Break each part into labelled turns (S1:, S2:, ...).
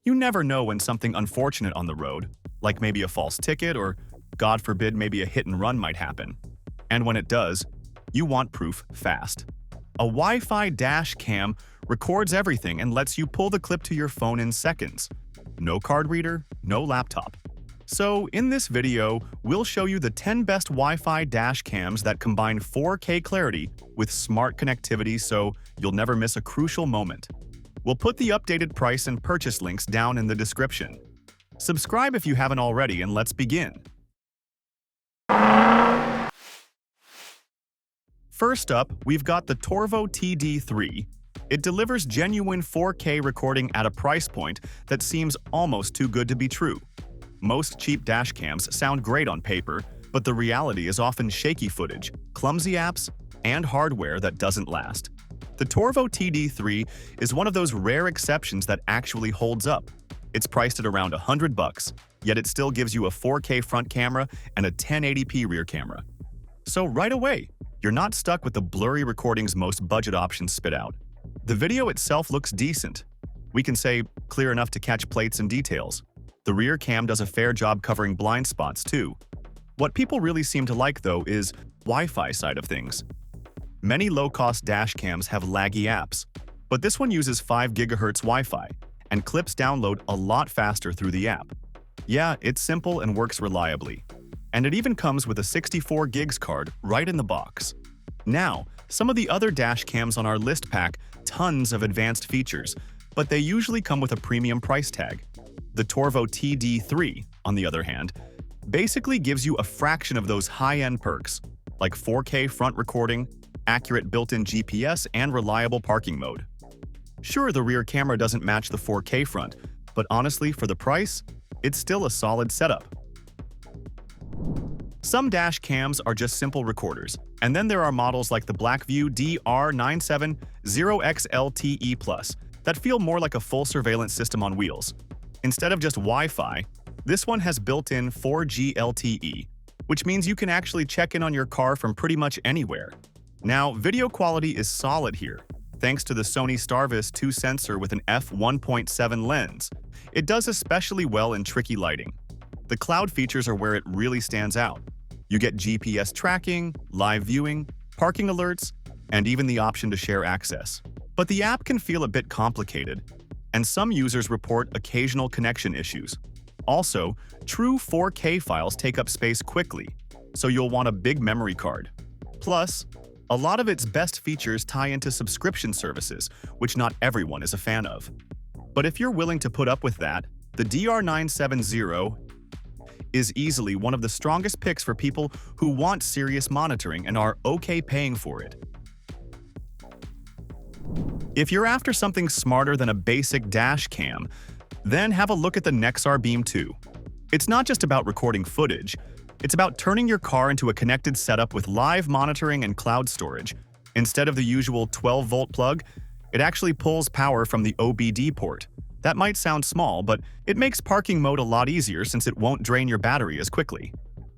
S1: You never know when something unfortunate on the road, like maybe a false ticket or, God forbid, maybe a hit and run might happen. And when it does, you want proof fast. A Wi-Fi Dash Cam records everything and lets you pull the clip to your phone in seconds. No card reader, no laptop. So in this video, we'll show you the 10 best Wi-Fi dash cams that combine 4K clarity with smart connectivity so you'll never miss a crucial moment. We'll put the updated price and purchase links down in the description. Subscribe if you haven't already, and let's begin. First up, we've got the Torvo TD3. It delivers genuine 4K recording at a price point that seems almost too good to be true. Most cheap dash cams sound great on paper, but the reality is often shaky footage, clumsy apps, and hardware that doesn't last. The Torvo TD3 is one of those rare exceptions that actually holds up. It's priced at around $100, yet it still gives you a 4K front camera and a 1080p rear camera. So right away, you're not stuck with the blurry recordings most budget options spit out. The video itself looks decent. We can say clear enough to catch plates and details. The rear cam does a fair job covering blind spots too. What people really seem to like though is Wi-Fi side of things. Many low-cost dash cams have laggy apps, but this one uses 5 GHz Wi-Fi, and clips download a lot faster through the app. Yeah, it's simple and works reliably. And it even comes with a 64 gigs card right in the box. Now, some of the other dash cams on our list pack tons of advanced features, but they usually come with a premium price tag. The Torvo TD3, on the other hand, basically gives you a fraction of those high-end perks, like 4K front recording, accurate built-in GPS, and reliable parking mode. Sure, the rear camera doesn't match the 4K front, but honestly, for the price, it's still a solid setup. Some dash cams are just simple recorders, and then there are models like the BlackVue DR970XLTE+, that feel more like a full surveillance system on wheels. Instead of just Wi-Fi, this one has built-in 4G LTE, which means you can actually check in on your car from pretty much anywhere. Now, video quality is solid here, thanks to the Sony Starvis 2 sensor with an f1.7 lens. It does especially well in tricky lighting. The cloud features are where it really stands out. You get GPS tracking, live viewing, parking alerts, and even the option to share access. But the app can feel a bit complicated, and some users report occasional connection issues. Also, true 4K files take up space quickly, so you'll want a big memory card. Plus, a lot of its best features tie into subscription services, which not everyone is a fan of. But if you're willing to put up with that, the DR970 is easily one of the strongest picks for people who want serious monitoring and are okay paying for it. If you're after something smarter than a basic dash cam, then have a look at the Nexar Beam2. It's not just about recording footage, it's about turning your car into a connected setup with live monitoring and cloud storage. Instead of the usual 12-volt plug, it actually pulls power from the OBD port. That might sound small, but it makes parking mode a lot easier since it won't drain your battery as quickly.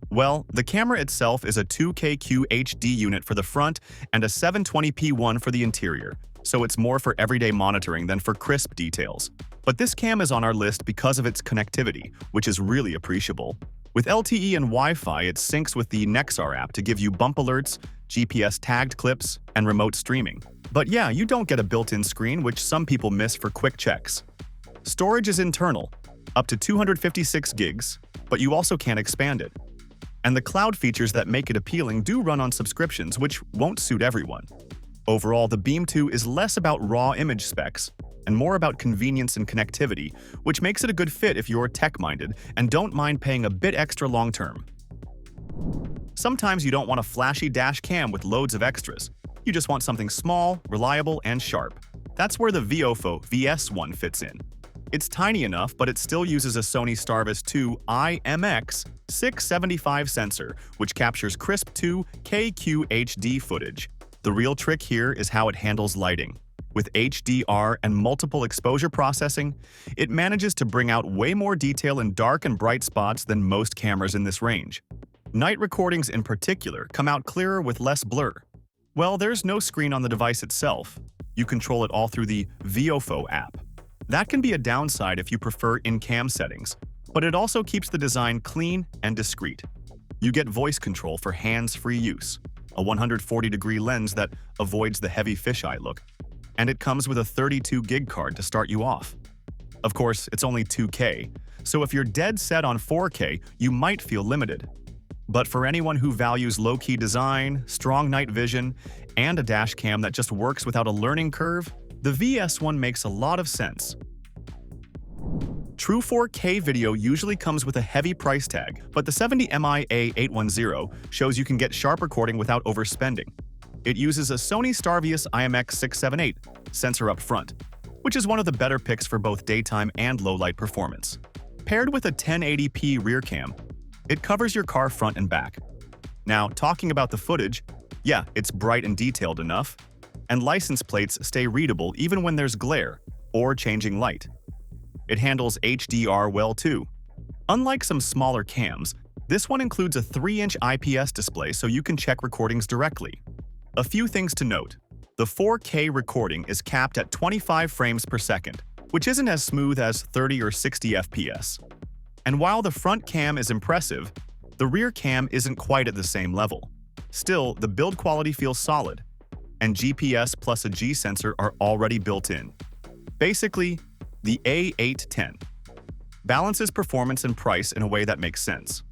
S1: Well, the camera itself is a 2K QHD unit for the front and a 720p one for the interior, so it's more for everyday monitoring than for crisp details. But this cam is on our list because of its connectivity, which is really appreciable. With LTE and Wi-Fi, it syncs with the Nexar app to give you bump alerts, GPS-tagged clips, and remote streaming. But yeah, you don't get a built-in screen, which some people miss for quick checks. Storage is internal, up to 256 gigs, but you also can't expand it. And the cloud features that make it appealing do run on subscriptions, which won't suit everyone. Overall, the Beam2 is less about raw image specs and more about convenience and connectivity, which makes it a good fit if you're tech-minded and don't mind paying a bit extra long-term. Sometimes you don't want a flashy dash cam with loads of extras. You just want something small, reliable, and sharp. That's where the Viofo VS1 fits in. It's tiny enough, but it still uses a Sony Starvis 2 IMX675 sensor, which captures crisp 2K QHD footage. The real trick here is how it handles lighting. With HDR and multiple exposure processing, it manages to bring out way more detail in dark and bright spots than most cameras in this range. Night recordings in particular come out clearer with less blur. Well, there's no screen on the device itself. You control it all through the Viofo app. That can be a downside if you prefer in-cam settings, but it also keeps the design clean and discreet. You get voice control for hands-free use, a 140-degree lens that avoids the heavy fisheye look, and it comes with a 32 gig card to start you off. Of course, it's only 2K, so if you're dead set on 4K, you might feel limited. But for anyone who values low-key design, strong night vision, and a dash cam that just works without a learning curve, the VS1 makes a lot of sense. True 4K video usually comes with a heavy price tag, but the 70Mi A810 shows you can get sharp recording without overspending. It uses a Sony Starvius IMX678 sensor up front, which is one of the better picks for both daytime and low-light performance. Paired with a 1080p rear cam, it covers your car front and back. Now, talking about the footage, yeah, it's bright and detailed enough, and license plates stay readable even when there's glare or changing light. It handles HDR well too. Unlike some smaller cams, this one includes a 3-inch IPS display so you can check recordings directly. A few things to note. The 4K recording is capped at 25 frames per second, which isn't as smooth as 30 or 60 FPS. And while the front cam is impressive, the rear cam isn't quite at the same level. Still, the build quality feels solid, and GPS plus a G sensor are already built in. Basically, the A810 balances performance and price in a way that makes sense.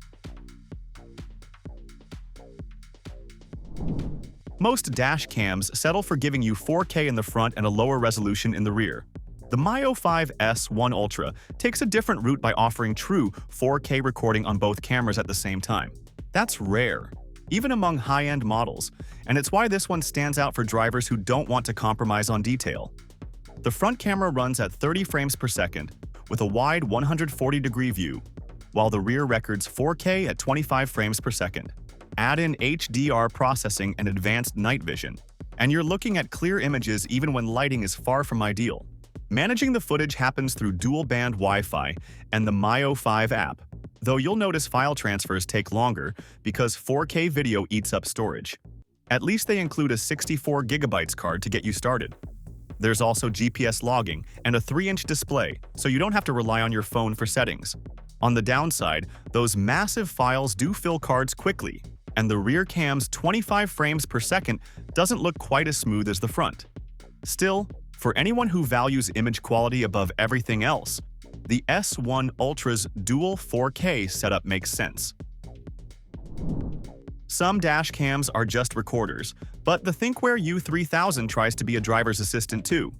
S1: Most dash cams settle for giving you 4K in the front and a lower resolution in the rear. The Miofive S1 Ultra takes a different route by offering true 4K recording on both cameras at the same time. That's rare, even among high-end models, and it's why this one stands out for drivers who don't want to compromise on detail. The front camera runs at 30 frames per second with a wide 140-degree view, while the rear records 4K at 25 frames per second. Add in HDR processing and advanced night vision, and you're looking at clear images even when lighting is far from ideal. Managing the footage happens through dual-band Wi-Fi and the Miofive app, though you'll notice file transfers take longer because 4K video eats up storage. At least they include a 64 GB card to get you started. There's also GPS logging and a 3-inch display, so you don't have to rely on your phone for settings. On the downside, those massive files do fill cards quickly, and the rear cam's 25 frames per second doesn't look quite as smooth as the front. Still, for anyone who values image quality above everything else, the S1 Ultra's dual 4K setup makes sense. Some dash cams are just recorders, but the Thinkware U3000 tries to be a driver's assistant too.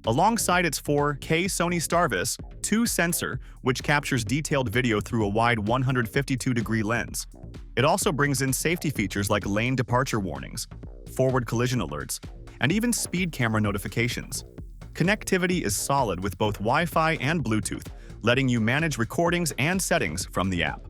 S1: Alongside its 4K Sony Starvius 2 sensor, which captures detailed video through a wide 152-degree lens. It also brings in safety features like lane departure warnings, forward collision alerts, and even speed camera notifications. Connectivity is solid with both Wi-Fi and Bluetooth, letting you manage recordings and settings from the app.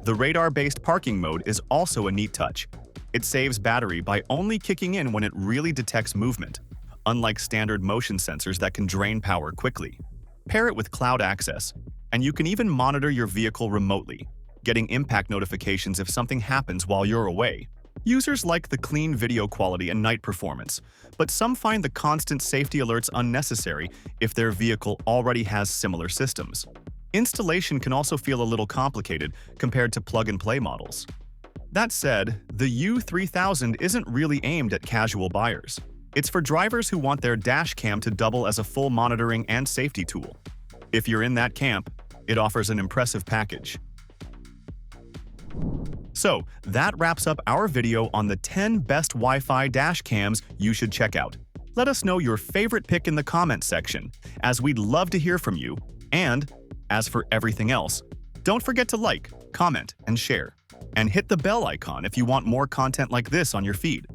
S1: The radar-based parking mode is also a neat touch. It saves battery by only kicking in when it really detects movement, unlike standard motion sensors that can drain power quickly. Pair it with cloud access, and you can even monitor your vehicle remotely, getting impact notifications if something happens while you're away. Users like the clean video quality and night performance, but some find the constant safety alerts unnecessary if their vehicle already has similar systems. Installation can also feel a little complicated compared to plug-and-play models. That said, the U3000 isn't really aimed at casual buyers. It's for drivers who want their dash cam to double as a full monitoring and safety tool. If you're in that camp, it offers an impressive package. So, that wraps up our video on the 10 best Wi-Fi dash cams you should check out. Let us know your favorite pick in the comments section, as we'd love to hear from you. And, as for everything else, don't forget to like, comment, and share. And hit the bell icon if you want more content like this on your feed.